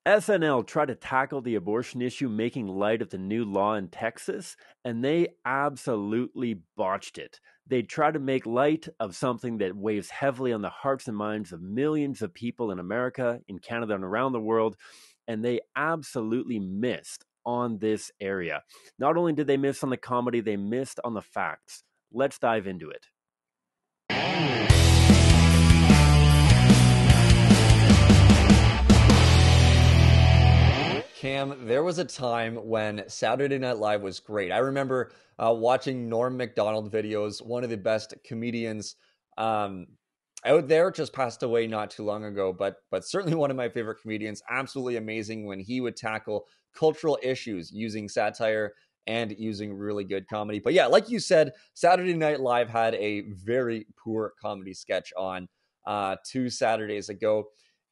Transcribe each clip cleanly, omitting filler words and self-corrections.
SNL tried to tackle the abortion issue, making light of the new law in Texas, and they absolutely botched it. They tried to make light of something that weighs heavily on the hearts and minds of millions of people in America, in Canada, and around the world, and they absolutely missed on this area. Not only did they miss on the comedy, they missed on the facts. Let's dive into it. Cam, there was a time when Saturday Night Live was great. I remember watching Norm Macdonald videos. One of the best comedians out there, just passed away not too long ago, but certainly one of my favorite comedians. Absolutely amazing when he would tackle cultural issues using satire and using really good comedy. But yeah, like you said, Saturday Night Live had a very poor comedy sketch on 2 Saturdays ago,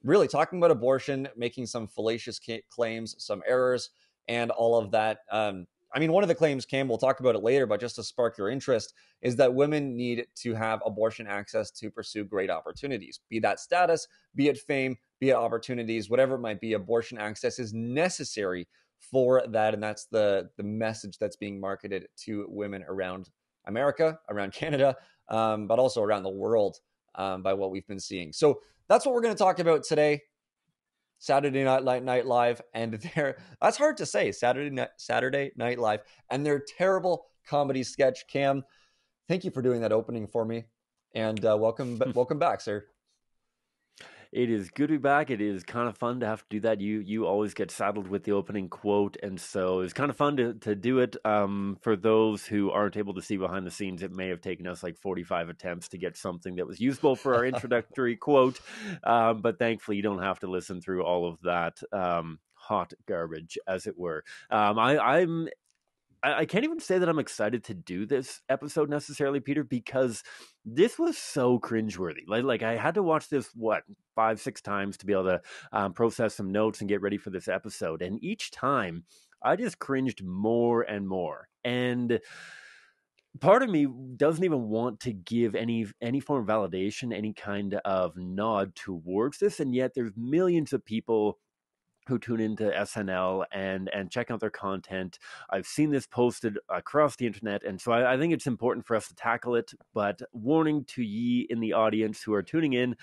really talking about abortion, making some fallacious claims, some errors, and all of that. I mean, one of the claims, Cam, we'll talk about it later, but just to spark your interest, is that women need to have abortion access to pursue great opportunities, be that status, be it fame, be it opportunities, whatever it might be. Abortion access is necessary for that, and that's the message that's being marketed to women around America, around Canada, but also around the world by what we've been seeing. So that's what we're going to talk about today. Saturday Night Live, and that's hard to say, Saturday Night Live, and their terrible comedy sketch. Cam, thank you for doing that opening for me, and welcome back, sir. It is good to be back. It is kind of fun to have to do that. You always get saddled with the opening quote, and so it's kind of fun to do it. For those who aren't able to see behind the scenes, it may have taken us like 45 attempts to get something that was useful for our introductory quote, but thankfully you don't have to listen through all of that hot garbage, as it were. I can't even say that I'm excited to do this episode necessarily, Peter, because this was so cringeworthy. Like I had to watch this, 5-6 times to be able to process some notes and get ready for this episode. And each time I just cringed more and more. And part of me doesn't even want to give any form of validation, any kind of nod towards this. And yet there's millions of people who tune into SNL and check out their content. I've seen this posted across the internet, and so I think it's important for us to tackle it. But warning to ye in the audience who are tuning in,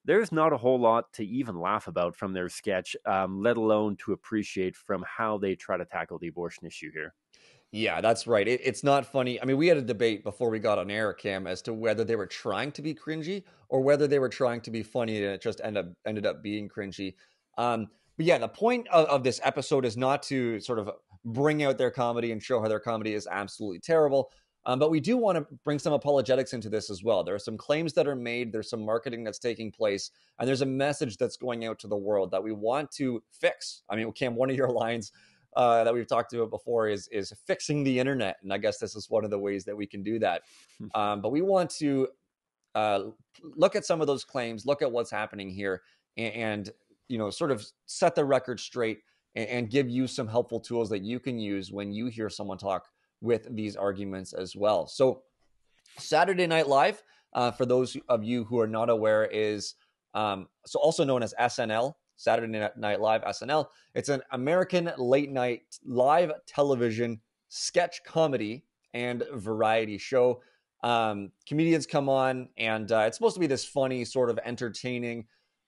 there's not a whole lot to even laugh about from their sketch, let alone to appreciate from how they try to tackle the abortion issue here. Yeah, that's right. It's not funny. I mean, we had a debate before we got on air, Cam, as to whether they were trying to be cringy or whether they were trying to be funny, and it just ended up being cringy. But yeah, the point of this episode is not to sort of bring out their comedy and show how their comedy is absolutely terrible. But we do want to bring some apologetics into this as well. There are some claims that are made. There's some marketing that's taking place. And there's a message that's going out to the world that we want to fix. I mean, Cam, one of your lines that we've talked about before is fixing the internet. And I guess this is one of the ways that we can do that. But we want to look at some of those claims, look at what's happening here, and sort of set the record straight and give you some helpful tools that you can use when you hear someone talk with these arguments as well. So Saturday Night Live, for those of you who are not aware, is so also known as SNL, Saturday Night Live, SNL. It's an American late night live television sketch comedy and variety show. Comedians come on, and it's supposed to be this funny, sort of entertaining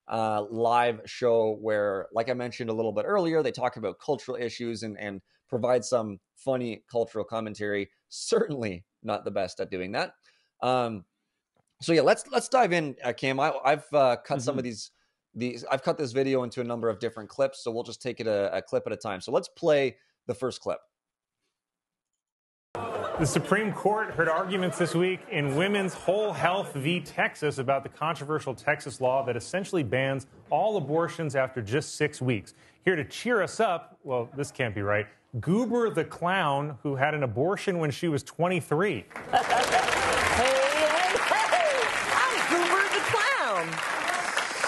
live show where, like I mentioned a little bit earlier, they talk about cultural issues and provide some funny cultural commentary. Certainly not the best at doing that. So yeah, let's dive in, Cam. I've cut some of these. I've cut this video into a number of different clips, so we'll just take it a clip at a time. So let's play the first clip. The Supreme Court heard arguments this week in Women's Whole Health v. Texas about the controversial Texas law that essentially bans all abortions after just 6 weeks. Here to cheer us up, well, this can't be right, Goober the Clown, who had an abortion when she was 23. Hey, I'm Goober the Clown.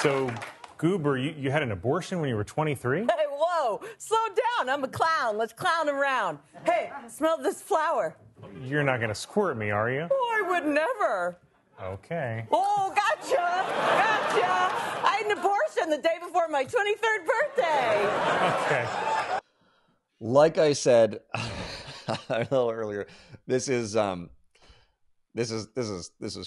So, Goober, you had an abortion when you were 23? Hey, whoa, slow down. I'm a clown. Let's clown around. Hey, smell this flower. You're not going to squirt me, are you? Oh, I would never. Okay. Oh, gotcha. I had an abortion abortion the day before my 23rd birthday. Okay. Like I said a little earlier, this is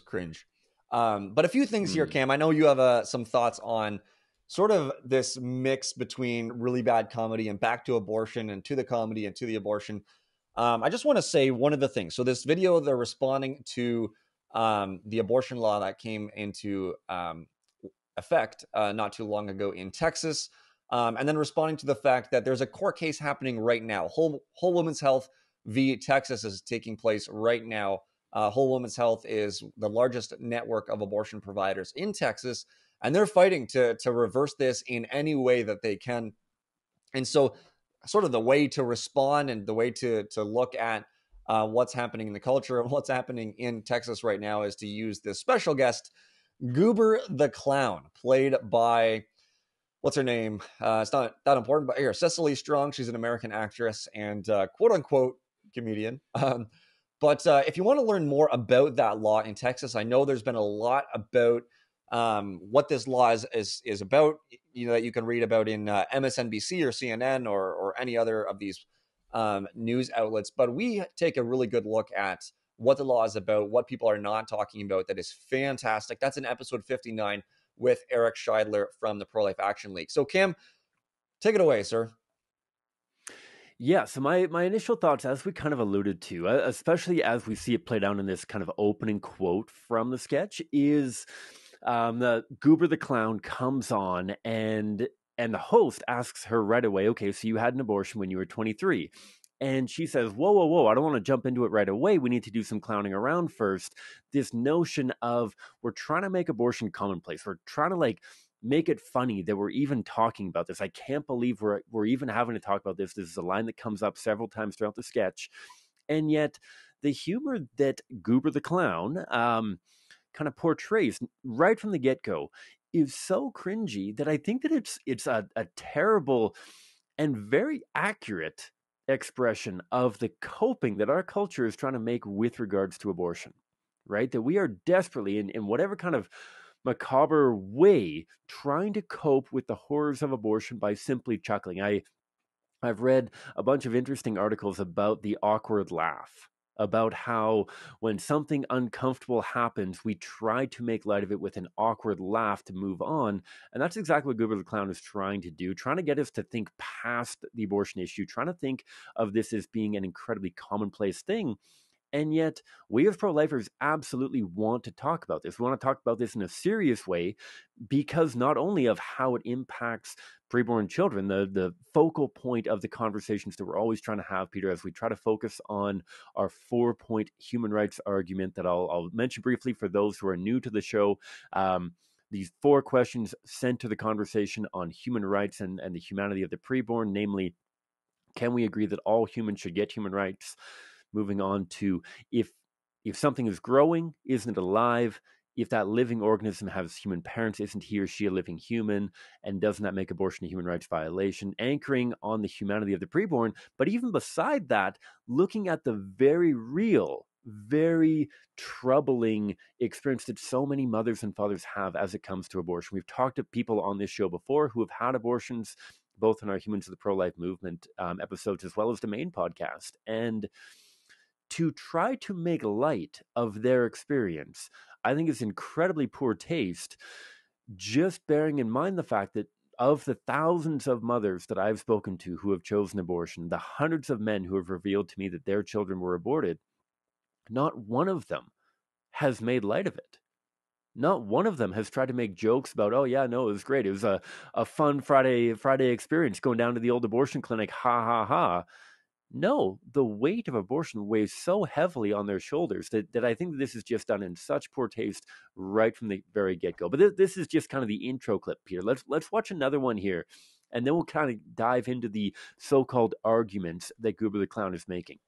cringe. But a few things here, Cam. I know you have some thoughts on sort of this mix between really bad comedy and back to abortion and to the comedy and to the abortion. I just want to say one of the things. So this video, they're responding to the abortion law that came into effect not too long ago in Texas. And then responding to the fact that there's a court case happening right now. Whole Woman's Health v. Texas is taking place right now. Whole Woman's Health is the largest network of abortion providers in Texas, and they're fighting to reverse this in any way that they can. And so sort of the way to respond and the way to look at what's happening in the culture and what's happening in Texas right now is to use this special guest, Goober the Clown, played by, what's her name? It's not that important, but here, Cecily Strong. She's an American actress and quote unquote comedian. But if you want to learn more about that law in Texas, I know there's been a lot about what this law is about, that you can read about in MSNBC or CNN or any other of these news outlets. But we take a really good look at what the law is about, what people are not talking about. That is fantastic. That's in episode 59 with Eric Scheidler from the Pro-Life Action League. So Cam, take it away, sir. Yeah, so my initial thoughts, as we kind of alluded to, especially as we see it played out in this kind of opening quote from the sketch, is the Goober the Clown comes on and the host asks her right away, okay, so you had an abortion when you were 23. And she says, whoa, I don't want to jump into it right away. We need to do some clowning around first. This notion of we're trying to make abortion commonplace. We're trying to make it funny that we're even talking about this. I can't believe we're even having to talk about this. This is a line that comes up several times throughout the sketch. And yet the humor that Goober the Clown kind of portrays right from the get-go is so cringy that I think that it's a terrible and very accurate expression of the coping that our culture is trying to make with regards to abortion, right? That we are desperately, in whatever kind of macabre way, trying to cope with the horrors of abortion by simply chuckling. I've read a bunch of interesting articles about the awkward laugh, about how when something uncomfortable happens, we try to make light of it with an awkward laugh to move on. And that's exactly what Goober the Clown is trying to do, trying to get us to think past the abortion issue, trying to think of this as being an incredibly commonplace thing. And yet, we as pro-lifers absolutely want to talk about this. We want to talk about this in a serious way because not only of how it impacts preborn children, the focal point of the conversations that we're always trying to have, Peter, as we try to focus on our 4-point human rights argument that I'll mention briefly for those who are new to the show. These 4 questions center the conversation on human rights and the humanity of the preborn, namely, can we agree that all humans should get human rights? Moving on to if something is growing, isn't it alive? If that living organism has human parents, isn't he or she a living human? And doesn't that make abortion a human rights violation? Anchoring on the humanity of the preborn. But even beside that, looking at the very real, very troubling experience that so many mothers and fathers have as it comes to abortion. We've talked to people on this show before who have had abortions, both in our Humans of the Pro-Life Movement episodes as well as the main podcast. And to try to make light of their experience, I think is incredibly poor taste, just bearing in mind the fact that of the thousands of mothers that I've spoken to who have chosen abortion, the hundreds of men who have revealed to me that their children were aborted, not one of them has made light of it. Not one of them has tried to make jokes about, oh yeah, no, it was great. It was a fun Friday experience going down to the old abortion clinic. Ha ha ha. No, the weight of abortion weighs so heavily on their shoulders that I think this is just done in such poor taste right from the very get-go. But this is just kind of the intro clip, Peter. Let's watch another one here, and then we'll kind of dive into the so-called arguments that Goober the Clown is making.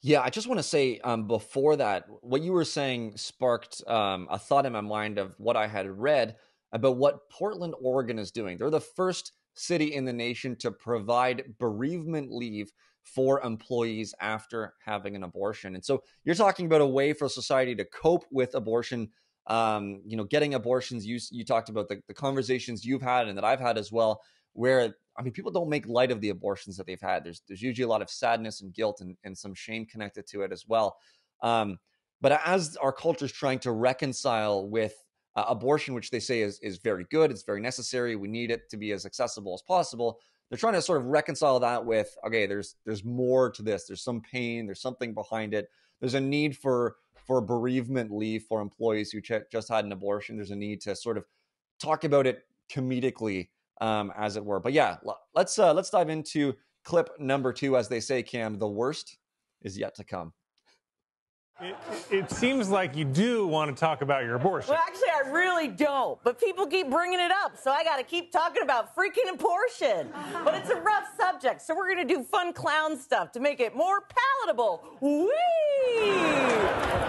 Yeah, I just want to say before that, what you were saying sparked a thought in my mind of what I had read about what Portland, Oregon is doing. They're the first city in the nation to provide bereavement leave for employees after having an abortion. And so you're talking about a way for society to cope with abortion getting abortions. You talked about the conversations you've had and that I've had as well, where, I mean, people don't make light of the abortions that they've had. There's usually a lot of sadness and guilt and some shame connected to it as well. But as our culture is trying to reconcile with abortion, which they say is very good, it's very necessary, we need it to be as accessible as possible, they're trying to sort of reconcile that with, okay, there's more to this. There's some pain. There's something behind it. There's a need for bereavement leave for employees who just had an abortion. There's a need to sort of talk about it comedically, as it were. But yeah, let's dive into clip number 2. As they say, Cam, the worst is yet to come. It seems like you do want to talk about your abortion. Well, actually, I really don't. But people keep bringing it up, so I got to keep talking about freaking abortion. But it's a rough subject, so we're going to do fun clown stuff to make it more palatable. Whee!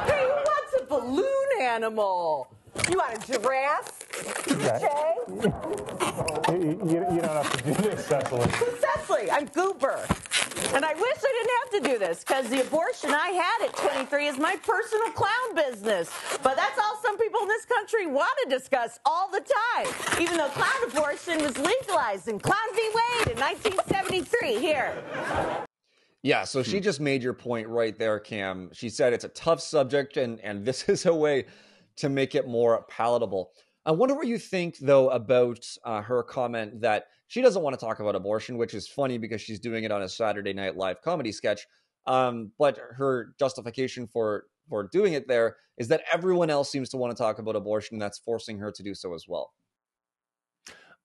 Hey, who wants a balloon animal? You want a giraffe? Jay? You don't have to do this, Cecily. Who's Cecily? I'm Goober. And I wish I didn't have to do this, because the abortion I had at 23 is my personal clown business. But that's all some people in this country want to discuss all the time, even though clown abortion was legalized in Clown v. Wade in 1973 here. Yeah, so she just made your point right there, Cam. She said it's a tough subject, and this is a way to make it more palatable. I wonder what you think, though, about her comment that she doesn't want to talk about abortion, which is funny because she's doing it on a Saturday Night Live comedy sketch. But her justification for doing it there is that everyone else seems to want to talk about abortion, and that's forcing her to do so as well.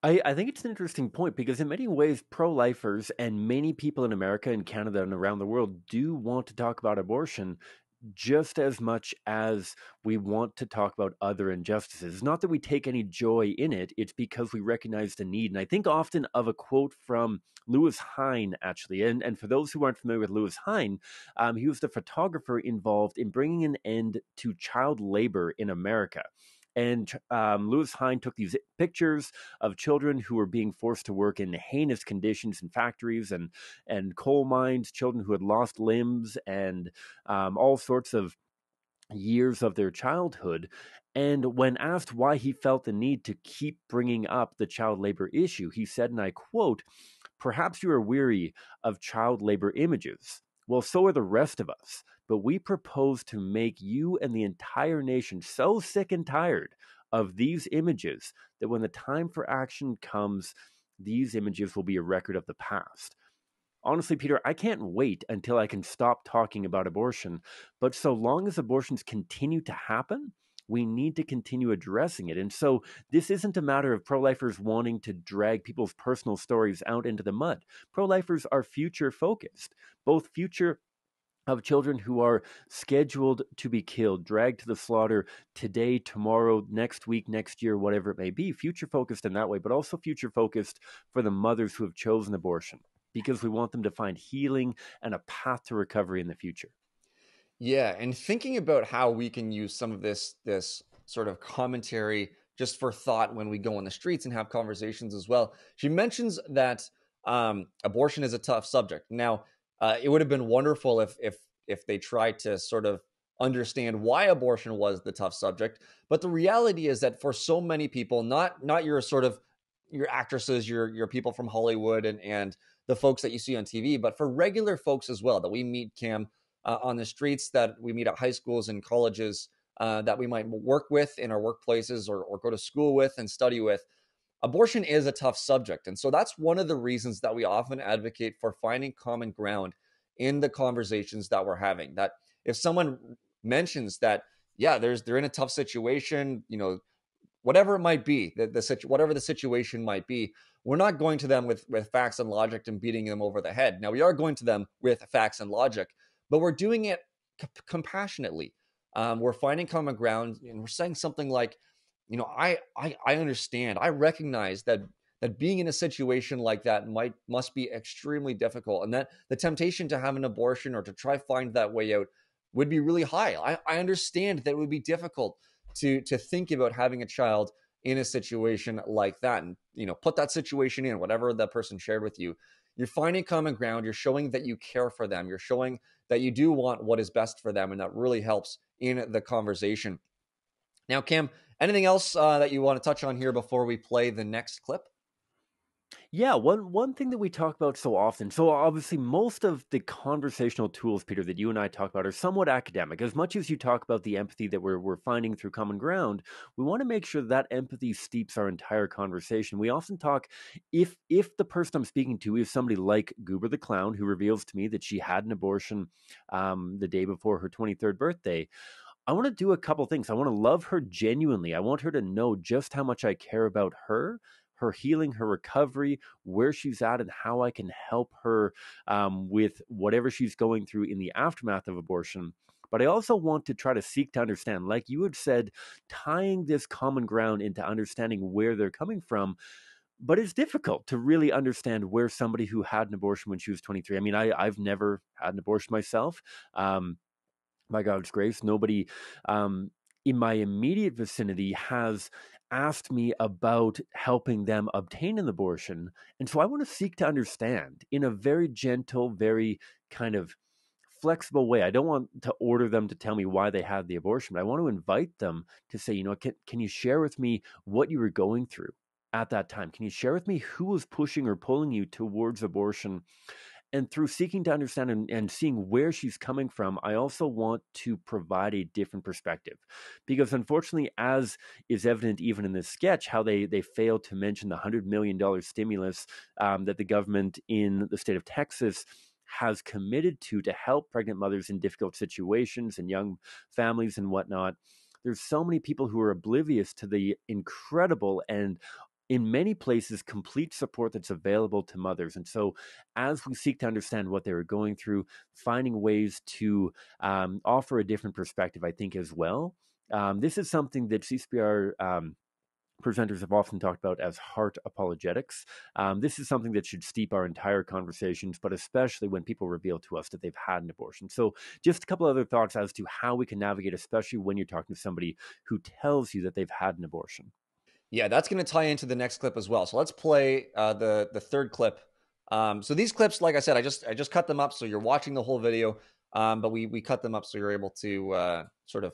I think it's an interesting point because in many ways, pro-lifers and many people in America and Canada and around the world do want to talk about abortion just as much as we want to talk about other injustices. It's not that we take any joy in it, it's because we recognize the need. And I think often of a quote from Lewis Hine, actually. And for those who aren't familiar with Lewis Hine, he was the photographer involved in bringing an end to child labor in America. And Lewis Hine took these pictures of children who were being forced to work in heinous conditions in factories and coal mines, children who had lost limbs and all sorts of years of their childhood. And when asked why he felt the need to keep bringing up the child labor issue, he said, and I quote, "Perhaps you are weary of child labor images. Well, so are the rest of us. But we propose to make you and the entire nation so sick and tired of these images that when the time for action comes, these images will be a record of the past." Honestly, Peter, I can't wait until I can stop talking about abortion. But so long as abortions continue to happen, we need to continue addressing it. And so this isn't a matter of pro-lifers wanting to drag people's personal stories out into the mud. Pro-lifers are future focused, both future of children who are scheduled to be killed, dragged to the slaughter today, tomorrow, next week, next year, whatever it may be, future focused in that way, but also future focused for the mothers who have chosen abortion, because we want them to find healing and a path to recovery in the future. Yeah, and thinking about how we can use some of this sort of commentary just for thought when we go on the streets and have conversations as well. She mentions that abortion is a tough subject. Now, it would have been wonderful if they tried to sort of understand why abortion was the tough subject. But the reality is that for so many people, not your sort of your actresses, your people from Hollywood and the folks that you see on TV, but for regular folks as well that we meet, Cam, on the streets, that we meet at high schools and colleges, that we might work with in our workplaces or go to school with and study with. Abortion is a tough subject. And so that's one of the reasons that we often advocate for finding common ground in the conversations that we're having. That if someone mentions that, yeah, they're in a tough situation, whatever it might be, whatever the situation might be, we're not going to them with facts and logic and beating them over the head. Now, we are going to them with facts and logic, but we're doing it compassionately. We're finding common ground, and we're saying something like, I understand. I recognize that being in a situation like that must be extremely difficult, and that the temptation to have an abortion or to try find that way out would be really high. I understand that it would be difficult to think about having a child in a situation like that, and put that situation in whatever that person shared with you. You're finding common ground. You're showing that you care for them. You're showing that you do want what is best for them, and that really helps in the conversation. Now, Cam, anything else that you want to touch on here before we play the next clip? Yeah, one thing that we talk about so often. So obviously, most of the conversational tools, Peter, that you and I talk about are somewhat academic. As much as you talk about the empathy that we're finding through common ground, we want to make sure that empathy steeps our entire conversation. We often talk if the person I'm speaking to is somebody like Goober the Clown, who reveals to me that she had an abortion the day before her 23rd birthday. I want to do a couple things. I want to love her genuinely. I want her to know just how much I care about her healing, her recovery, where she's at, and how I can help her with whatever she's going through in the aftermath of abortion. But I also want to try to seek to understand, like you had said, tying this common ground into understanding where they're coming from. But it's difficult to really understand where somebody who had an abortion when she was 23. I mean, I've never had an abortion myself. By God's grace, nobody in my immediate vicinity has asked me about helping them obtain an abortion. And so I want to seek to understand in a very gentle, very kind of flexible way. I don't want to order them to tell me why they had the abortion, but I want to invite them to say, can you share with me what you were going through at that time? Can you share with me who was pushing or pulling you towards abortion? And through seeking to understand and seeing where she's coming from, I also want to provide a different perspective. Because unfortunately, as is evident even in this sketch, how they failed to mention the $100 million stimulus that the government in the state of Texas has committed to help pregnant mothers in difficult situations and young families and whatnot. There's so many people who are oblivious to the incredible and in many places, complete support that's available to mothers. And so, as we seek to understand what they were going through, finding ways to offer a different perspective, I think, as well. This is something that CCPR presenters have often talked about as heart apologetics. This is something that should steep our entire conversations, but especially when people reveal to us that they've had an abortion. So, just a couple other thoughts as to how we can navigate, especially when you're talking to somebody who tells you that they've had an abortion. Yeah, that's going to tie into the next clip as well. So let's play the third clip. So these clips, like I said, I just cut them up so you're watching the whole video, but we cut them up so you're able to sort of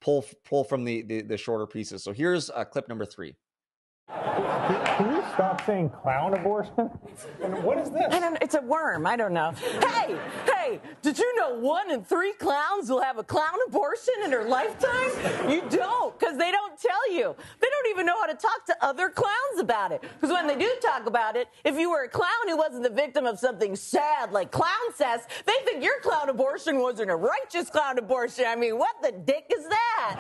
pull from the shorter pieces. So here's clip number 3. Can you stop saying clown abortion? And what is this? I don't know. It's a worm. I don't know. Hey, did you know 1 in 3 clowns will have a clown abortion in their lifetime? You don't, because they don't tell you. They don't even know how to talk to other clowns about it. Because when they do talk about it, if you were a clown who wasn't the victim of something sad like clown cess, they think your clown abortion wasn't a righteous clown abortion. I mean, what the dick is that?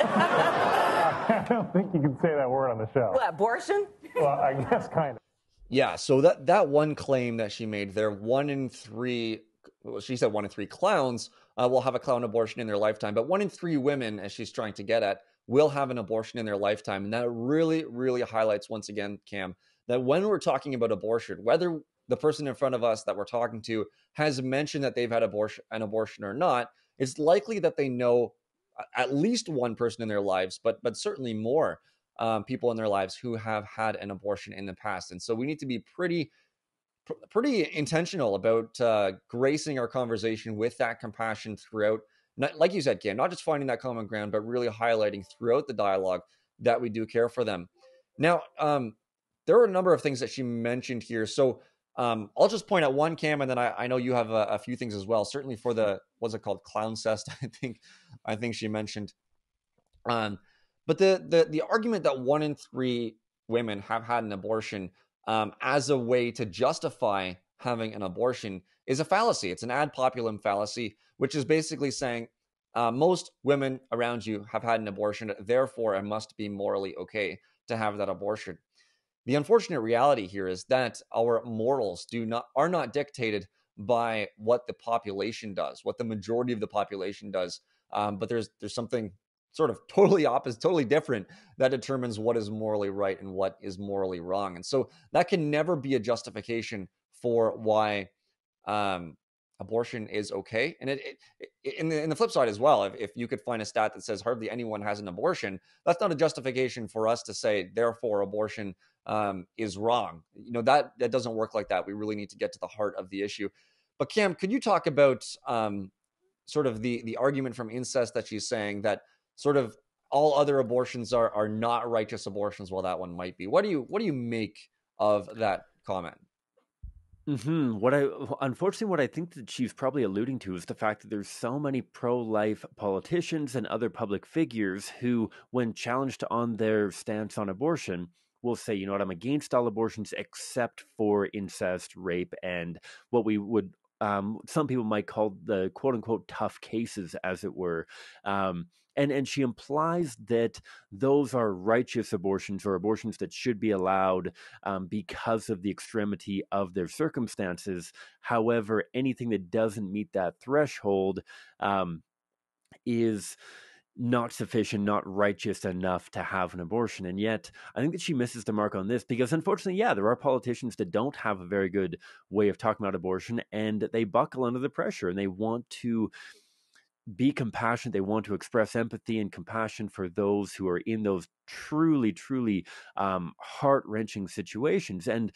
I don't think you can say that word on the show. What, abortion? Well, I guess kind of. Yeah, so that one claim that she made there, 1 in 3, well, she said 1 in 3 clowns will have a clown abortion in their lifetime, but 1 in 3 women, as she's trying to get at, will have an abortion in their lifetime. And that really, really highlights once again, Cam, that when we're talking about abortion, whether the person in front of us that we're talking to has mentioned that they've had an abortion or not, it's likely that they know at least one person in their lives, but certainly more people in their lives who have had an abortion in the past. And so we need to be pretty intentional about gracing our conversation with that compassion throughout. Not, like you said, Cam, not just finding that common ground, but really highlighting throughout the dialogue that we do care for them. Now, there are a number of things that she mentioned here. So I'll just point out one, Cam, and then I know you have a few things as well. Certainly for the, what's it called, clown cest, I think she mentioned. But the argument that 1 in 3 women have had an abortion as a way to justify having an abortion is a fallacy. It's an ad populum fallacy, which is basically saying most women around you have had an abortion, therefore it must be morally okay to have that abortion. The unfortunate reality here is that our morals are not dictated by what the population does, what the majority of the population does, but there's something sort of totally opposite, totally different, that determines what is morally right and what is morally wrong. And so that can never be a justification for why abortion is okay. And in the flip side as well, if you could find a stat that says hardly anyone has an abortion, that's not a justification for us to say, therefore, abortion is wrong. That doesn't work like that. We really need to get to the heart of the issue. But Cam, could you talk about sort of the argument from incest that she's saying that sort of all other abortions are not righteous abortions, while that one might be. What do you make of that comment? Unfortunately, what I think that she's probably alluding to is the fact that there's so many pro-life politicians and other public figures who, when challenged on their stance on abortion, will say, you know what, I'm against all abortions except for incest, rape, and what we would some people might call the quote unquote tough cases, as it were. And she implies that those are righteous abortions, or abortions that should be allowed because of the extremity of their circumstances. However, anything that doesn't meet that threshold is not sufficient, not righteous enough to have an abortion. And yet, I think that she misses the mark on this, because unfortunately, yeah, there are politicians that don't have a very good way of talking about abortion, and they buckle under the pressure, and they want to be compassionate. They want to express empathy and compassion for those who are in those truly, truly heart-wrenching situations. And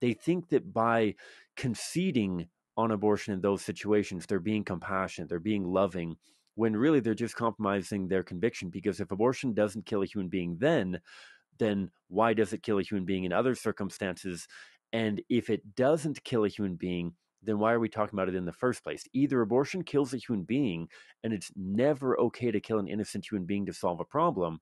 they think that by conceding on abortion in those situations, they're being compassionate, they're being loving, when really they're just compromising their conviction. Because if abortion doesn't kill a human being then why does it kill a human being in other circumstances? And if it doesn't kill a human being, then why are we talking about it in the first place? Either abortion kills a human being, and it's never okay to kill an innocent human being to solve a problem,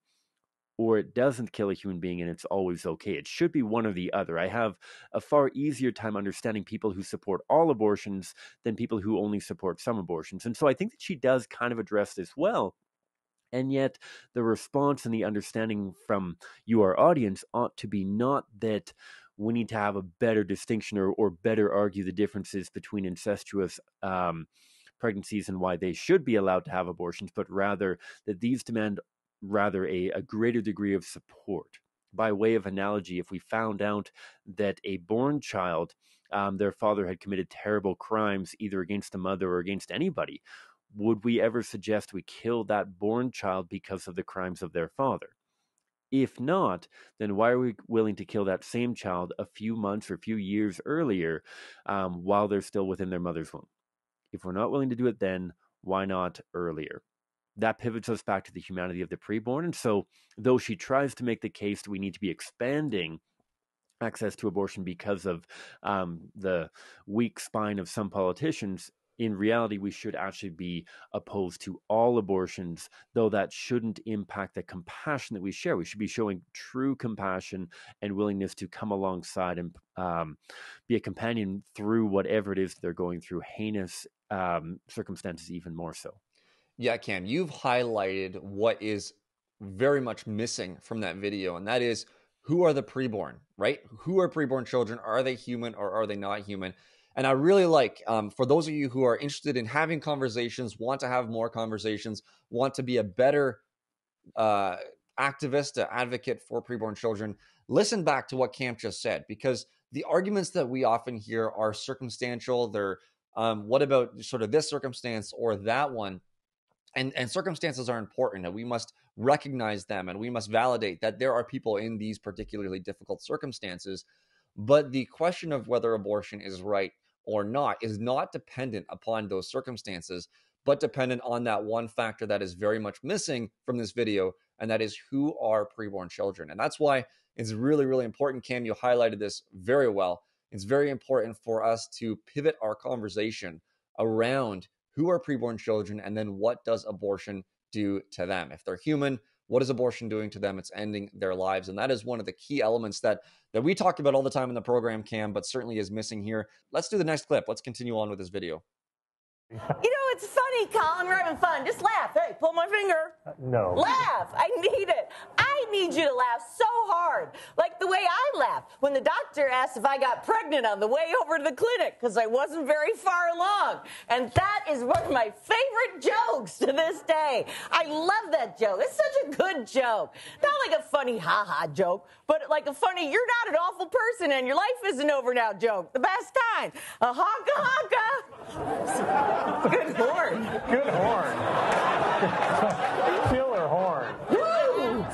or it doesn't kill a human being and it's always okay. It should be one or the other. I have a far easier time understanding people who support all abortions than people who only support some abortions. And so I think that she does kind of address this well. And yet the response and the understanding from you, our audience, ought to be not that we need to have a better distinction or better argue the differences between incestuous pregnancies and why they should be allowed to have abortions, but rather that these demand rather a greater degree of support. By way of analogy, if we found out that a born child, their father had committed terrible crimes either against the mother or against anybody, would we ever suggest we kill that born child because of the crimes of their father? If not, then why are we willing to kill that same child a few months or a few years earlier while they're still within their mother's womb? If we're not willing to do it then, why not earlier? That pivots us back to the humanity of the preborn. And so, though she tries to make the case that we need to be expanding access to abortion because of the weak spine of some politicians, in reality, we should actually be opposed to all abortions, though that shouldn't impact the compassion that we share. We should be showing true compassion and willingness to come alongside and be a companion through whatever it is they're going through, heinous circumstances even more so. Yeah, Cam, you've highlighted what is very much missing from that video, and that is, who are the preborn, right? Who are preborn children? Are they human or are they not human? And I really like, for those of you who are interested in having conversations, want to have more conversations, want to be a better activist, advocate for preborn children, listen back to what Cam just said, because the arguments that we often hear are circumstantial. They're, what about sort of this circumstance or that one? And circumstances are important, and we must recognize them, and we must validate that there are people in these particularly difficult circumstances. But the question of whether abortion is right or not is not dependent upon those circumstances, but dependent on that one factor that is very much missing from this video, and that is, who are preborn children. And that's why it's really, really important. Cam, you highlighted this very well. It's very important for us to pivot our conversation around who are preborn children, and then what does abortion do to them? If they're human, what is abortion doing to them? It's ending their lives. And that is one of the key elements that we talk about all the time in the program, Cam, but certainly is missing here. Let's do the next clip. Let's continue on with this video. You know, it's funny, Colin. We're having fun. Just laugh. Hey, pull my finger. No. Laugh. I need it. I need you to laugh so hard. Like the way I laughed when the doctor asked if I got pregnant on the way over to the clinic because I wasn't very far along. And that is one of my favorite jokes to this day. I love that joke. It's such a good joke. Not like a funny ha-ha joke, but like a funny, you're not an awful person and your life isn't over now joke. The best kind. A honka-honka. Good horn. Good horn. Killer horn. Woo!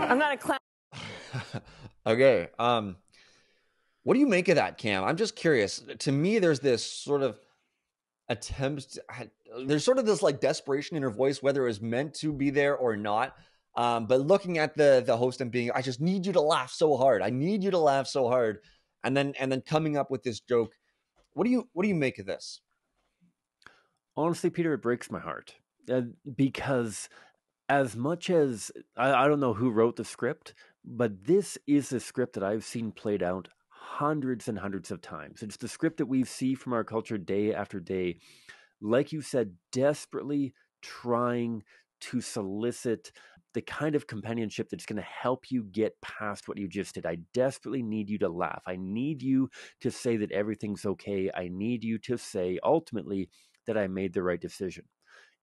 I'm not a clown. Okay. What do you make of that, Cam? I'm just curious. To me, there's this sort of attempt. there's sort of this like desperation in her voice, whether it was meant to be there or not. But looking at the host and being, I just need you to laugh so hard. I need you to laugh so hard. And then coming up with this joke. What do you make of this? Honestly, Peter, it breaks my heart because as much as I don't know who wrote the script, but this is the script that I've seen played out hundreds and hundreds of times. It's the script that we see from our culture day after day. Like you said, desperately trying to solicit the kind of companionship that's going to help you get past what you just did. I desperately need you to laugh. I need you to say that everything's okay. I need you to say, ultimately, that I made the right decision.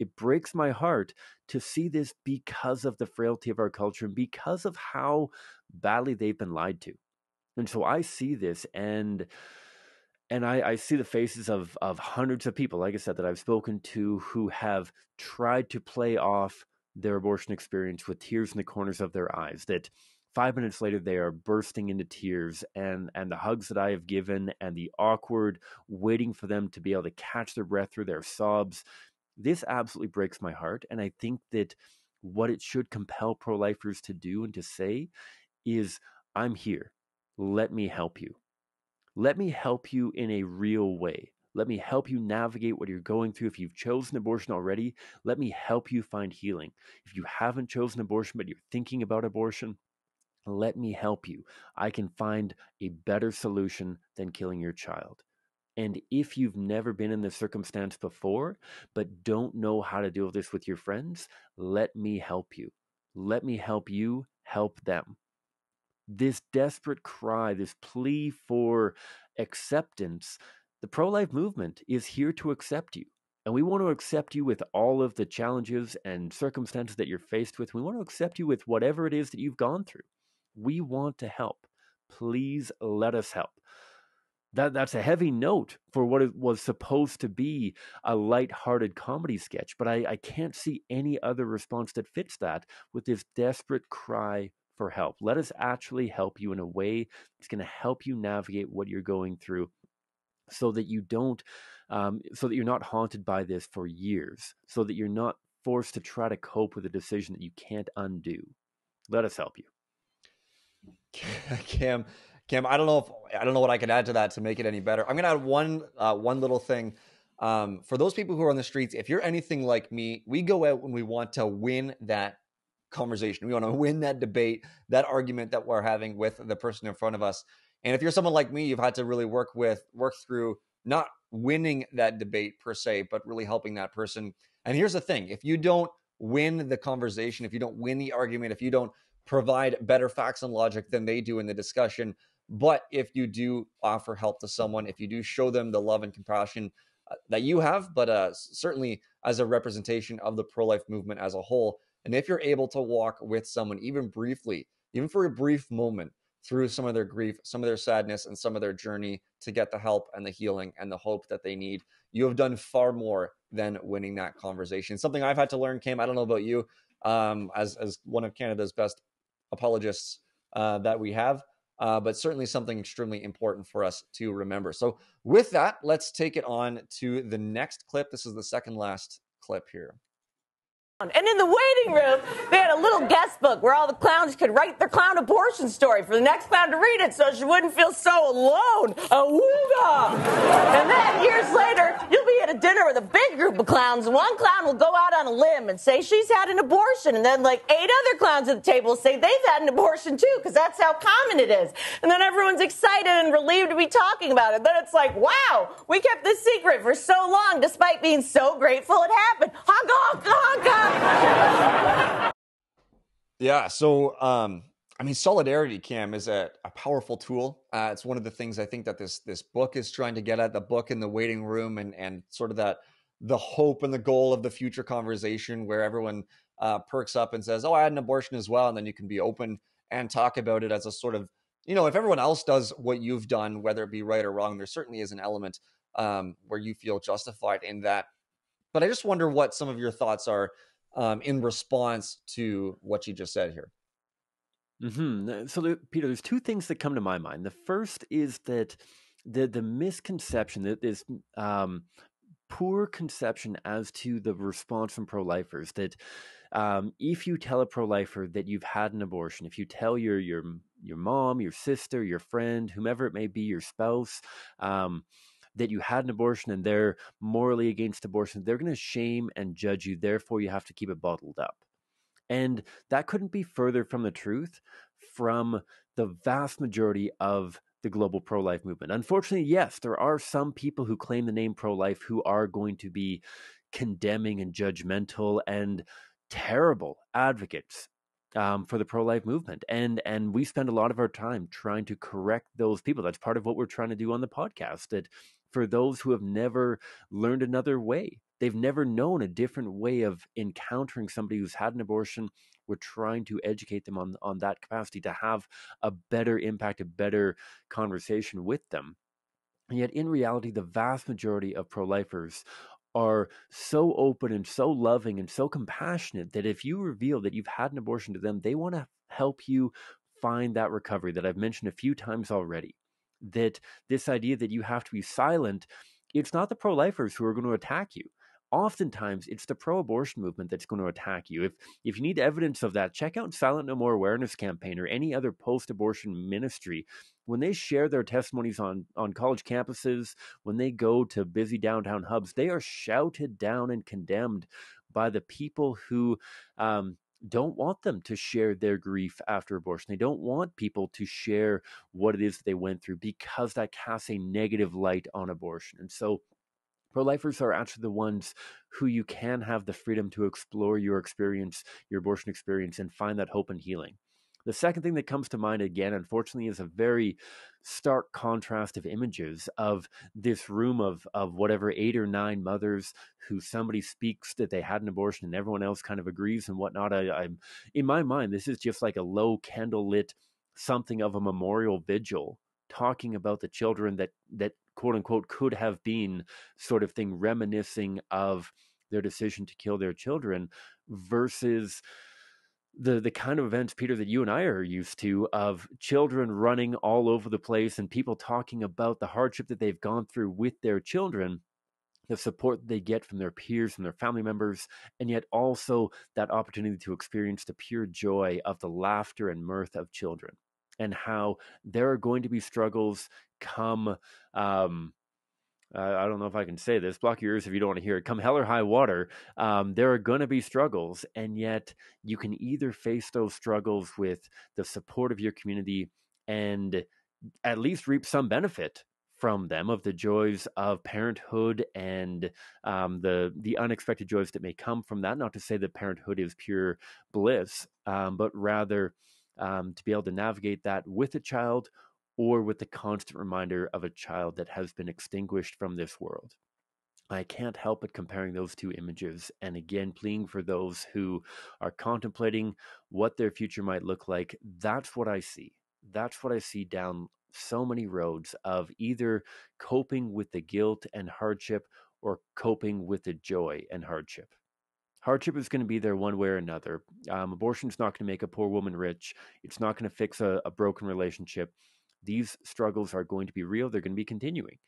It breaks my heart to see this because of the frailty of our culture and because of how badly they've been lied to. And so I see this and I see the faces of hundreds of people, like I said, that I've spoken to who have tried to play off their abortion experience with tears in the corners of their eyes, that 5 minutes later they are bursting into tears, and the hugs that I have given and the awkward waiting for them to be able to catch their breath through their sobs. This absolutely breaks my heart. And I think that what it should compel pro-lifers to do and to say is, I'm here. Let me help you. Let me help you in a real way. Let me help you navigate what you're going through. If you've chosen abortion already, let me help you find healing. If you haven't chosen abortion, but you're thinking about abortion, let me help you. I can find a better solution than killing your child. And if you've never been in this circumstance before, but don't know how to deal with this with your friends, let me help you. Let me help you help them. This desperate cry, this plea for acceptance, the pro-life movement is here to accept you. And we want to accept you with all of the challenges and circumstances that you're faced with. We want to accept you with whatever it is that you've gone through. We want to help. Please let us help. That's a heavy note for what it was supposed to be, a light-hearted comedy sketch, but I can't see any other response that fits that with this desperate cry for help. Let us actually help you in a way that's going to help you navigate what you're going through, so that you don't, so that you're not haunted by this for years, so that you're not forced to try to cope with a decision that you can't undo. Let us help you. Cam, I don't know what I can add to that to make it any better. I'm gonna add one little thing. For those people who are on the streets, if you're anything like me, we go out when we want to win that conversation. We want to win that debate, that argument that we're having with the person in front of us. And if you're someone like me, you've had to really work through not winning that debate per se, but really helping that person. And here's the thing: if you don't win the conversation, if you don't win the argument, if you don't provide better facts and logic than they do in the discussion, but if you do offer help to someone, if you do show them the love and compassion that you have, but certainly as a representation of the pro-life movement as a whole, and if you're able to walk with someone, even briefly, even for a brief moment, through some of their grief, some of their sadness, and some of their journey to get the help and the healing and the hope that they need, you have done far more than winning that conversation. Something I've had to learn, Cam, I don't know about you, as one of Canada's best apologists that we have, but certainly something extremely important for us to remember. So with that, let's take it on to the next clip. This is the second last clip here. And in the waiting room, they had a little guest book where all the clowns could write their clown abortion story for the next clown to read it so she wouldn't feel so alone. Awooga! And then years later, you'll be at a dinner with a big group of clowns, and one clown will go out on a limb and say she's had an abortion, and then like 8 other clowns at the table say they've had an abortion too, because that's how common it is. And then everyone's excited and relieved to be talking about it. Then it's like, wow, we kept this secret for so long despite being so grateful it happened. Honk, honk, honk, honk. Yeah, so I mean, solidarity, Cam, is a powerful tool. It's one of the things I think that this book is trying to get at, the book in the waiting room, and sort of that the hope and the goal of the future conversation where everyone perks up and says, oh, I had an abortion as well. And then you can be open and talk about it as a sort of, if everyone else does what you've done, whether it be right or wrong, there certainly is an element where you feel justified in that. But I just wonder what some of your thoughts are in response to what you just said here. So, Peter, there's 2 things that come to my mind. The first is that the misconception that this poor conception as to the response from pro-lifers that if you tell a pro-lifer that you've had an abortion, if you tell your mom, your sister, your friend, whomever it may be, your spouse, that you had an abortion and they're morally against abortion, they're going to shame and judge you. Therefore, you have to keep it bottled up. And that couldn't be further from the truth from the vast majority of the global pro-life movement. Unfortunately, yes, there are some people who claim the name pro-life who are going to be condemning and judgmental and terrible advocates for the pro-life movement. And we spend a lot of our time trying to correct those people. That's part of what we're trying to do on the podcast, that for those who have never learned another way, they've never known a different way of encountering somebody who's had an abortion, we're trying to educate them on that capacity to have a better impact, a better conversation with them. And yet, in reality, the vast majority of pro-lifers are so open and so loving and so compassionate that if you reveal that you've had an abortion to them, they want to help you find that recovery that I've mentioned a few times already. That this idea that you have to be silent, it's not the pro-lifers who are going to attack you. Oftentimes, it's the pro-abortion movement that's going to attack you. If you need evidence of that, check out Silent No More Awareness Campaign or any other post-abortion ministry. When they share their testimonies on college campuses, when they go to busy downtown hubs, they are shouted down and condemned by the people who don't want them to share their grief after abortion. They don't want people to share what it is that they went through because that casts a negative light on abortion. And so pro-lifers are actually the ones who you can have the freedom to explore your experience, your abortion experience, and find that hope and healing. The second thing that comes to mind, again, unfortunately, is a very stark contrast of images of this room of whatever 8 or 9 mothers who somebody speaks that they had an abortion and everyone else kind of agrees and whatnot. I'm in my mind, this is just like a low candlelit something of a memorial vigil talking about the children that quote unquote could have been, sort of thing, reminiscing of their decision to kill their children, versus the kind of events, Peter, that you and I are used to, of children running all over the place and people talking about the hardship that they've gone through with their children, the support they get from their peers, from their family members, and yet also that opportunity to experience the pure joy of the laughter and mirth of children, and how there are going to be struggles come, I don't know if I can say this, block your ears if you don't want to hear it, come hell or high water, there are going to be struggles, and yet you can either face those struggles with the support of your community and at least reap some benefit from them, of the joys of parenthood and the unexpected joys that may come from that. Not to say that parenthood is pure bliss, but rather to be able to navigate that with a child, or with the constant reminder of a child that has been extinguished from this world. I can't help but comparing those two images, and again, pleading for those who are contemplating what their future might look like. That's what I see. That's what I see down so many roads of either coping with the guilt and hardship or coping with the joy and hardship. Hardship is going to be there one way or another. Abortion is not going to make a poor woman rich. It's not going to fix a broken relationship. These struggles are going to be real. They're going to be continuing.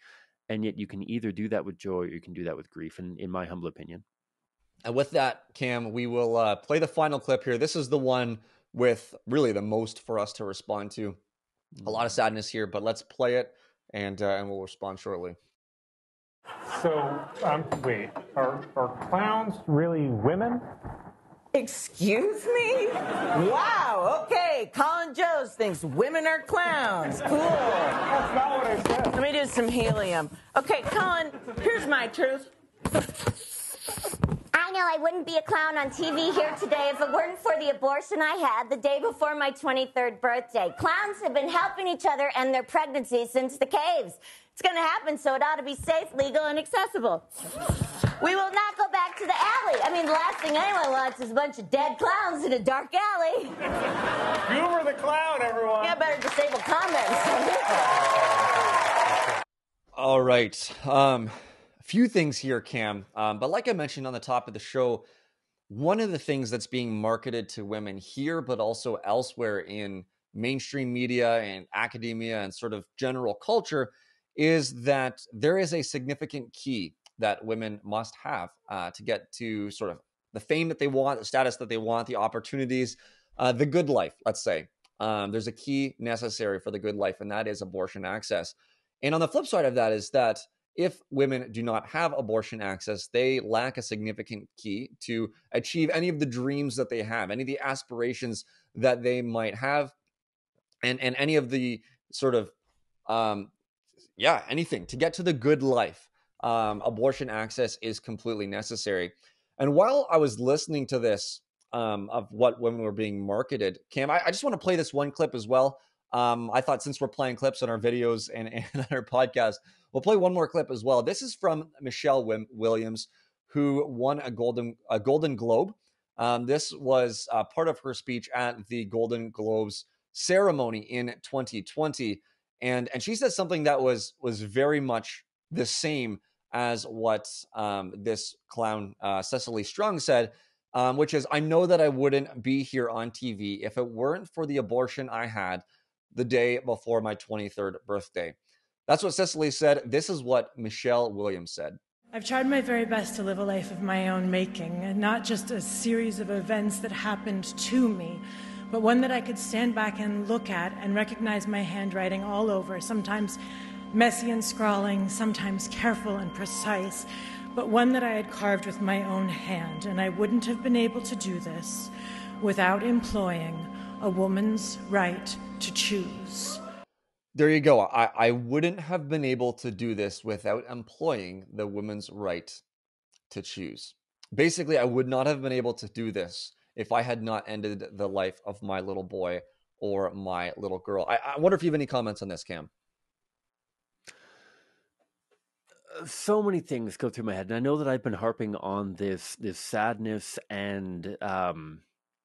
And yet you can either do that with joy or you can do that with grief, in my humble opinion. And with that, Cam, we will play the final clip here. This is the one with really the most for us to respond to. A lot of sadness here, but let's play it and we'll respond shortly. So, wait, are clowns really women? Excuse me? Wow, okay. Colin Jones thinks women are clowns. Cool. That's not what I said. Let me do some helium. Okay, Colin, here's my truth. I know I wouldn't be a clown on TV here today if it weren't for the abortion I had the day before my 23rd birthday. Clowns have been helping each other and their pregnancy since the caves. It's going to happen, so it ought to be safe, legal, and accessible. We will not go back to the alley. I mean, the last thing anyone wants is a bunch of dead clowns in a dark alley. Humor the clown, everyone. Yeah, better disable comments. All right. A few things here, Cam. But like I mentioned on the top of the show, one of the things that's being marketed to women here, but also elsewhere in mainstream media and academia and sort of general culture, is that there is a significant key that women must have to get to sort of the fame that they want, the status that they want, the opportunities, the good life, let's say. There's a key necessary for the good life, and that is abortion access. And on the flip side of that is that if women do not have abortion access, they lack a significant key to achieve any of the dreams that they have, any of the aspirations that they might have, and any of the sort of anything to get to the good life. Abortion access is completely necessary. And while I was listening to this of what women were being marketed, Cam, I just want to play this one clip as well. I thought since we're playing clips on our videos and on our podcast, we'll play one more clip as well. This is from Michelle Williams, who won a Golden Globe. This was part of her speech at the Golden Globes ceremony in 2020. And she said something that was very much the same as what this clown Cecily Strong said, which is, I know that I wouldn't be here on TV if it weren't for the abortion I had the day before my 23rd birthday. That's what Cecily said. This is what Michelle Williams said. I've tried my very best to live a life of my own making, and not just a series of events that happened to me, but one that I could stand back and look at and recognize my handwriting all over, sometimes messy and scrawling, sometimes careful and precise, but one that I had carved with my own hand. And I wouldn't have been able to do this without employing a woman's right to choose. There you go. I wouldn't have been able to do this without employing the woman's right to choose. Basically, I would not have been able to do this if I had not ended the life of my little boy or my little girl. I wonder if you have any comments on this, Cam. So many things go through my head, and I know that I've been harping on this sadness and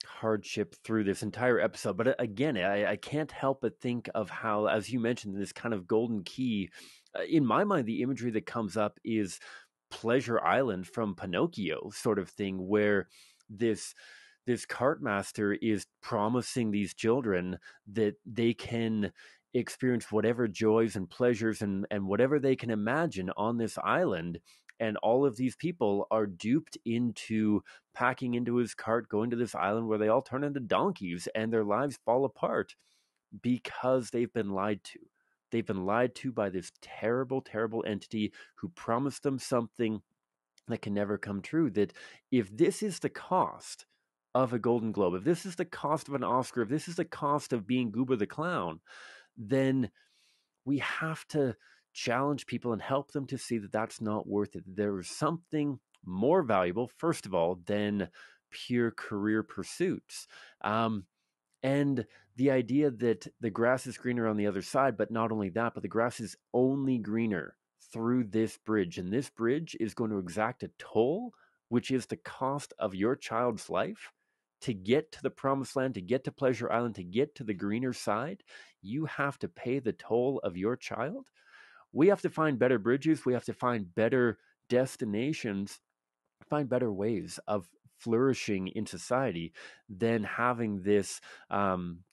hardship through this entire episode, but again, I can't help but think of how, as you mentioned, this kind of golden key, in my mind, the imagery that comes up is Pleasure Island from Pinocchio sort of thing, where this cart master is promising these children that they can experience whatever joys and pleasures and whatever they can imagine on this island. And all of these people are duped into packing into his cart, going to this island where they all turn into donkeys and their lives fall apart because they've been lied to. They've been lied to by this terrible, terrible entity who promised them something that can never come true. That if this is the cost of a Golden Globe, if this is the cost of an Oscar, if this is the cost of being Goober the Clown, then we have to challenge people and help them to see that that's not worth it. There is something more valuable, first of all, than pure career pursuits. And the idea that the grass is greener on the other side, but not only that, but the grass is only greener through this bridge. And this bridge is going to exact a toll, which is the cost of your child's life. To get to the promised land, to get to Pleasure Island, to get to the greener side, you have to pay the toll of your child. We have to find better bridges. We have to find better destinations, find better ways of flourishing in society than having this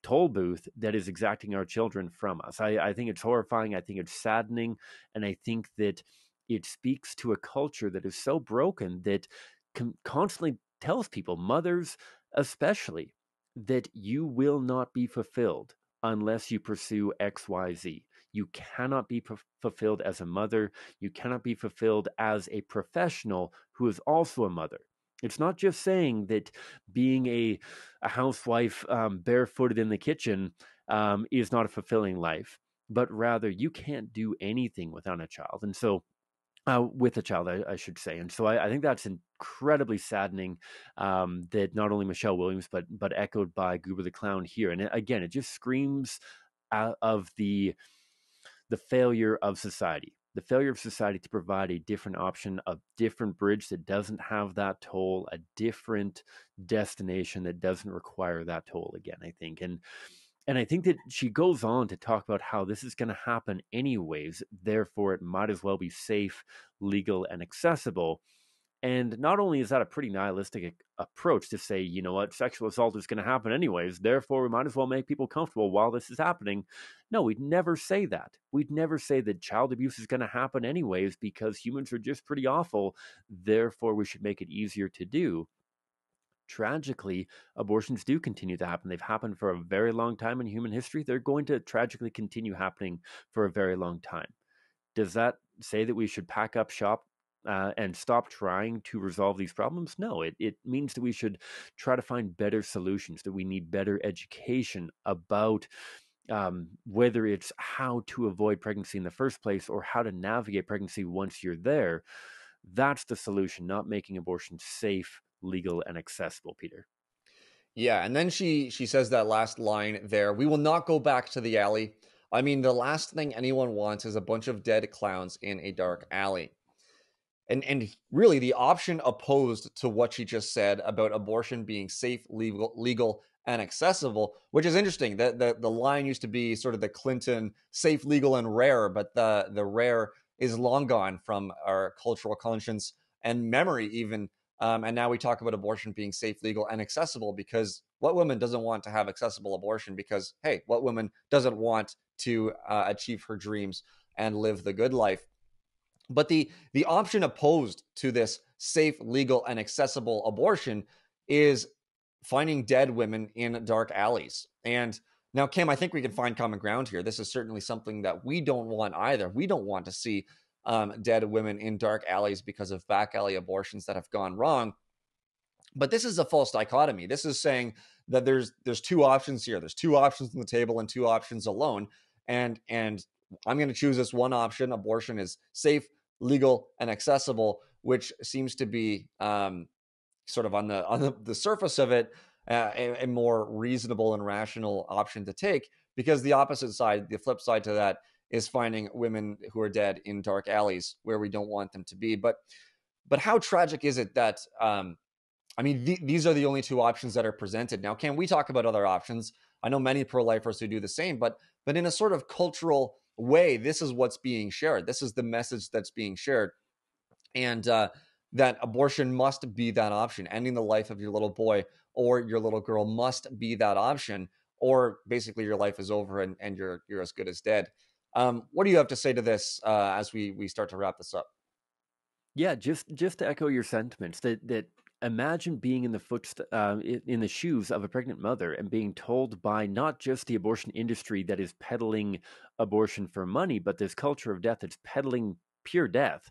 toll booth that is exacting our children from us. I think it's horrifying. I think it's saddening. And I think that it speaks to a culture that is so broken that constantly tells people, mothers especially, that you will not be fulfilled unless you pursue XYZ. You cannot be fulfilled as a mother. You cannot be fulfilled as a professional who is also a mother. It's not just saying that being a housewife barefooted in the kitchen is not a fulfilling life, but rather you can't do anything without a child. And so with a child, I should say. And so I think that's incredibly saddening that not only Michelle Williams, but echoed by Goober the Clown here. And again, it just screams out of the failure of society. The failure of society to provide a different option, a different bridge that doesn't have that toll, a different destination that doesn't require that toll again, I think. And I think that she goes on to talk about how this is going to happen anyways, therefore it might as well be safe, legal, and accessible. And not only is that a pretty nihilistic approach to say, you know what, sexual assault is going to happen anyways, therefore we might as well make people comfortable while this is happening. No, we'd never say that. We'd never say that child abuse is going to happen anyways because humans are just pretty awful, therefore we should make it easier to do. Tragically, abortions do continue to happen. They've happened for a very long time in human history. They're going to tragically continue happening for a very long time. Does that say that we should pack up shop and stop trying to resolve these problems? No, it means that we should try to find better solutions, that we need better education about whether it's how to avoid pregnancy in the first place or how to navigate pregnancy once you're there. That's the solution, not making abortion safe, legal, and accessible, Peter. Yeah, and then she says that last line there, "We will not go back to the alley." I mean, the last thing anyone wants is a bunch of dead clowns in a dark alley. And really the option opposed to what she just said about abortion being safe, legal and accessible, which is interesting. The line used to be sort of the Clinton safe, legal, and rare, but the rare is long gone from our cultural conscience and memory even. And now we talk about abortion being safe, legal, and accessible because what woman doesn't want to have accessible abortion? Because, hey, what woman doesn't want to achieve her dreams and live the good life? But the option opposed to this safe, legal, and accessible abortion is finding dead women in dark alleys. And now, Kim, I think we can find common ground here. This is certainly something that we don't want either. We don't want to see dead women in dark alleys because of back alley abortions that have gone wrong. But this is a false dichotomy. This is saying that there's two options here. There's two options on the table and two options alone. And I'm going to choose this one option. Abortion is safe, legal, and accessible, which seems to be sort of on the surface of it a more reasonable and rational option to take, because the opposite side, the flip side to that, is finding women who are dead in dark alleys where we don't want them to be. But how tragic is it that these are the only two options that are presented. Now, can we talk about other options? I know many pro-lifers who do the same, but in a sort of cultural way, this is what's being shared. This is the message that's being shared. And that abortion must be that option. Ending the life of your little boy or your little girl must be that option, or basically your life is over and you're as good as dead. What do you have to say to this as we start to wrap this up? Yeah, just to echo your sentiments, that imagine being in the shoes of a pregnant mother and being told by not just the abortion industry that is peddling abortion for money, but this culture of death that's peddling pure death,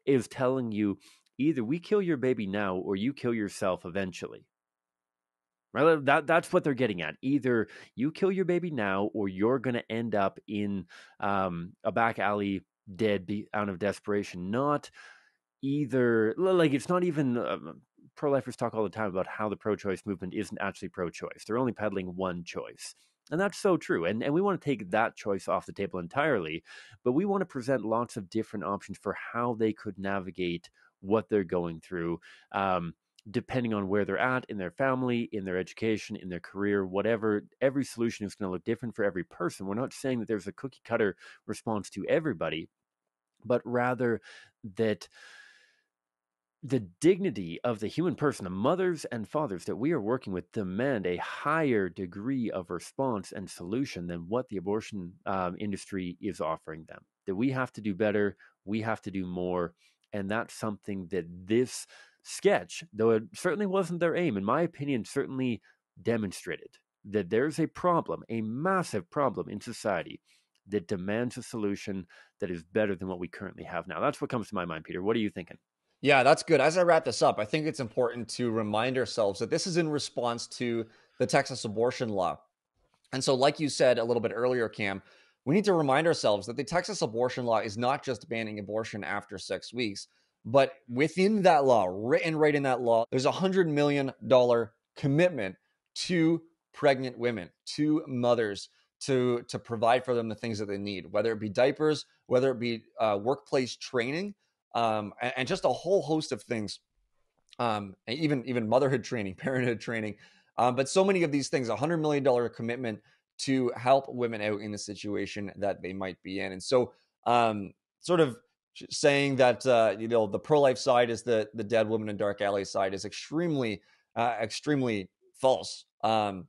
is telling you either we kill your baby now or you kill yourself eventually. Right? That's what they're getting at. Either you kill your baby now or you're going to end up in a back alley dead out of desperation. Not either, like, it's not even pro-lifers talk all the time about how the pro-choice movement isn't actually pro-choice. They're only peddling one choice. And that's so true. And we want to take that choice off the table entirely, but we want to present lots of different options for how they could navigate what they're going through, depending on where they're at in their family, in their education, in their career, whatever. Every solution is going to look different for every person. We're not saying that there's a cookie cutter response to everybody, but rather that the dignity of the human person, the mothers and fathers that we are working with, demand a higher degree of response and solution than what the abortion industry is offering them. That we have to do better, we have to do more, and that's something that this sketch, though it certainly wasn't their aim, in my opinion, certainly demonstrated that there's a problem, a massive problem in society that demands a solution that is better than what we currently have now. That's what comes to my mind, Peter. What are you thinking? Yeah, that's good. As I wrap this up, I think it's important to remind ourselves that this is in response to the Texas abortion law. And so, like you said a little bit earlier, Cam, we need to remind ourselves that the Texas abortion law is not just banning abortion after 6 weeks, but within that law, written right in that law, there's $100 million commitment to pregnant women, to mothers, to provide for them the things that they need, whether it be diapers, whether it be workplace training, and just a whole host of things, even motherhood training, parenthood training. But so many of these things, $100 million commitment to help women out in the situation that they might be in. And so sort of saying that the pro-life side is the dead woman in dark alley side is extremely false and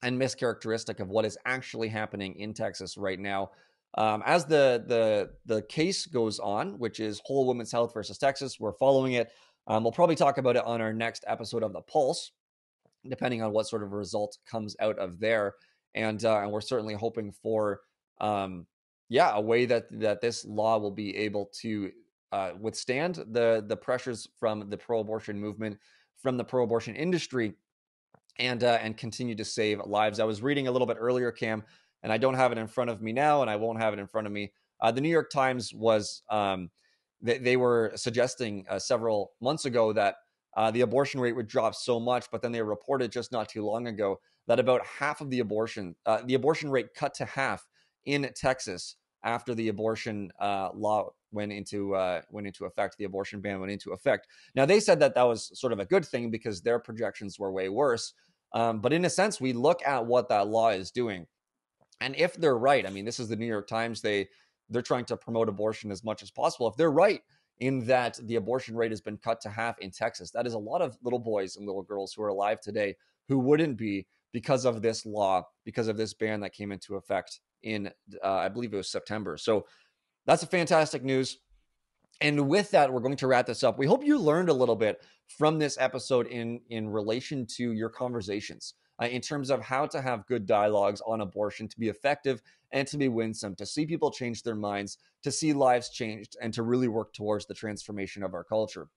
mischaracteristic of what is actually happening in Texas right now. As the case goes on, which is Whole Women's Health versus Texas, we're following it. We'll probably talk about it on our next episode of The Pulse, depending on what sort of result comes out of there. And we're certainly hoping for a way that this law will be able to withstand the pressures from the pro-abortion movement, from the pro-abortion industry, and continue to save lives. I was reading a little bit earlier, Cam, and I don't have it in front of me now, and I won't have it in front of me. The New York Times was they were suggesting several months ago that the abortion rate would drop so much, but then they reported just not too long ago that about half of the abortion rate cut to half in Texas after the abortion law went into effect. The abortion ban went into effect. Now, they said that was sort of a good thing because their projections were way worse. But in a sense, we look at what that law is doing. And if they're right, I mean, this is the New York Times. They're trying to promote abortion as much as possible. If they're right in that the abortion rate has been cut to half in Texas, that is a lot of little boys and little girls who are alive today who wouldn't be because of this law, because of this ban that came into effect in, I believe it was September. So that's a fantastic news. And with that, we're going to wrap this up. We hope you learned a little bit from this episode in relation to your conversations, in terms of how to have good dialogues on abortion to be effective and to be winsome, to see people change their minds, to see lives changed, and to really work towards the transformation of our culture.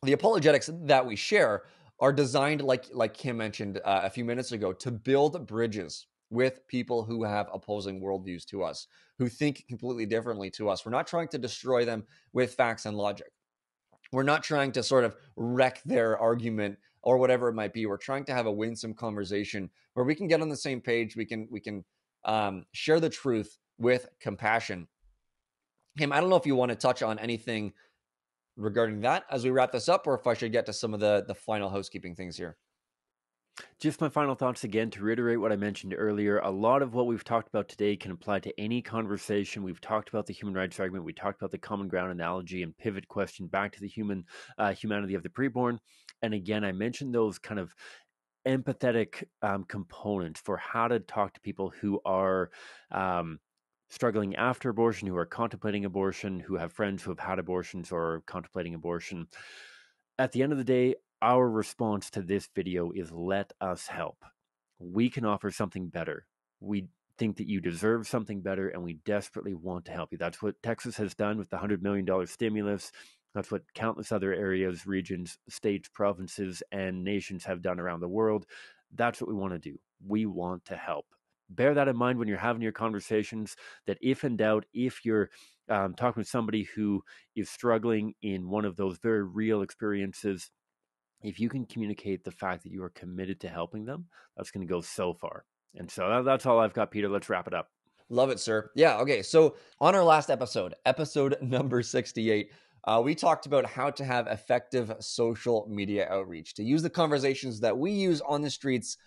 The apologetics that we share are designed, like Kim mentioned a few minutes ago, to build bridges with people who have opposing worldviews to us, who think completely differently to us. We're not trying to destroy them with facts and logic. We're not trying to sort of wreck their argument or whatever it might be. We're trying to have a winsome conversation where we can get on the same page. We can share the truth with compassion. Kim, I don't know if you want to touch on anything regarding that as we wrap this up, or if I should get to some of the final housekeeping things here. Just my final thoughts again, to reiterate what I mentioned earlier, a lot of what we've talked about today can apply to any conversation. We've talked about the human rights argument. We talked about the common ground analogy and pivot question back to the humanity of the preborn. And again, I mentioned those kind of empathetic components for how to talk to people who are struggling after abortion, who are contemplating abortion, who have friends who have had abortions or are contemplating abortion. At the end of the day, our response to this video is let us help. We can offer something better. We think that you deserve something better, and we desperately want to help you. That's what Texas has done with the $100 million stimulus. That's what countless other areas, regions, states, provinces, and nations have done around the world. That's what we want to do. We want to help. Bear that in mind when you're having your conversations, that if in doubt, if you're talking with somebody who is struggling in one of those very real experiences, if you can communicate the fact that you are committed to helping them, that's going to go so far. And so that's all I've got, Peter. Let's wrap it up. Love it, sir. Yeah, okay. So on our last episode number 68, we talked about how to have effective social media outreach, to use the conversations that we use on the streets,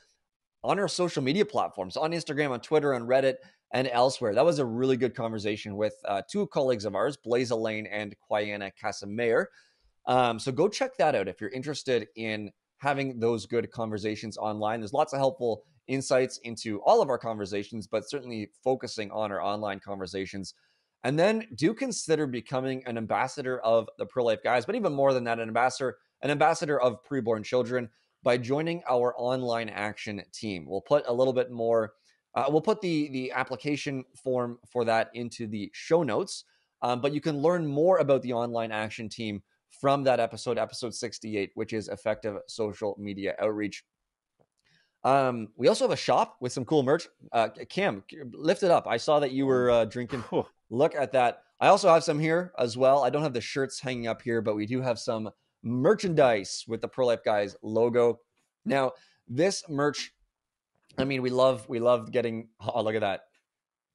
on our social media platforms, on Instagram, on Twitter, on Reddit, and elsewhere. That was a really good conversation with two colleagues of ours, Blaze Elaine and Quiana Casamayor. So go check that out if you're interested in having those good conversations online. There's lots of helpful insights into all of our conversations, but certainly focusing on our online conversations. And then do consider becoming an ambassador of the Pro-Life Guys, but even more than that, an ambassador of preborn children by joining our online action team. We'll put a little bit more, we'll put the application form for that into the show notes, but you can learn more about the online action team from that episode 68, which is effective social media outreach. We also have a shop with some cool merch. Cam, lift it up. I saw that you were drinking. Look at that. I also have some here as well. I don't have the shirts hanging up here, but we do have some merchandise with the Pro-Life Guys logo. Now, this merch, I mean, we love getting, oh, look at that.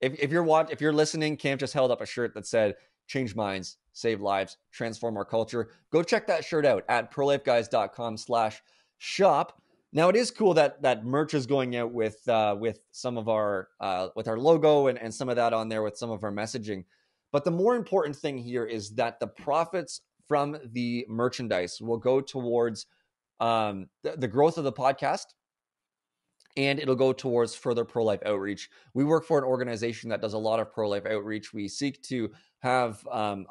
If you're listening, Cam just held up a shirt that said, change minds, save lives, transform our culture. Go check that shirt out at prolifeguys.com/shop. Now, it is cool that merch is going out with some of our with our logo and some of that on there with some of our messaging. But the more important thing here is that the profits from the merchandise will go towards the growth of the podcast, and it'll go towards further pro-life outreach. We work for an organization that does a lot of pro-life outreach. We seek to have our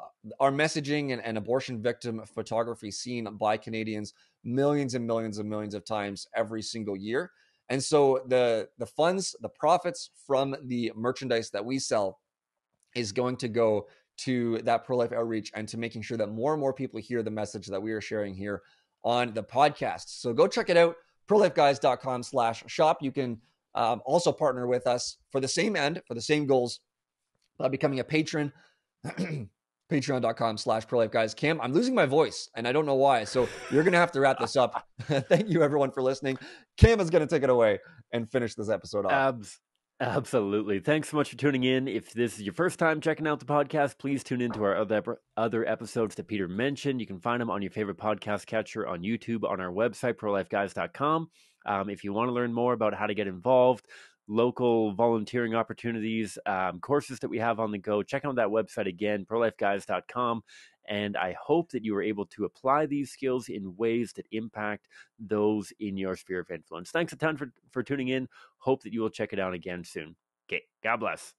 messaging and abortion victim photography seen by Canadians millions and millions and millions of times every single year. And so the funds, the profits from the merchandise that we sell is going to go to that pro-life outreach and to making sure that more and more people hear the message that we are sharing here on the podcast. So go check it out, prolifeguys.com/shop. You can also partner with us for the same end, for the same goals, by becoming a patron. Patreon.com/prolifeguys. Cam, I'm losing my voice and I don't know why. So you're going to have to wrap this up. Thank you everyone for listening. Cam is going to take it away and finish this episode off. Absolutely. Thanks so much for tuning in. If this is your first time checking out the podcast, please tune into our other episodes that Peter mentioned. You can find them on your favorite podcast catcher, on YouTube, on our website, prolifeguys.com. If you want to learn more about how to get involved, local volunteering opportunities, courses that we have on the go, check out that website again, prolifeguys.com. And I hope that you were able to apply these skills in ways that impact those in your sphere of influence. Thanks a ton for tuning in. Hope that you will check it out again soon. Okay, God bless.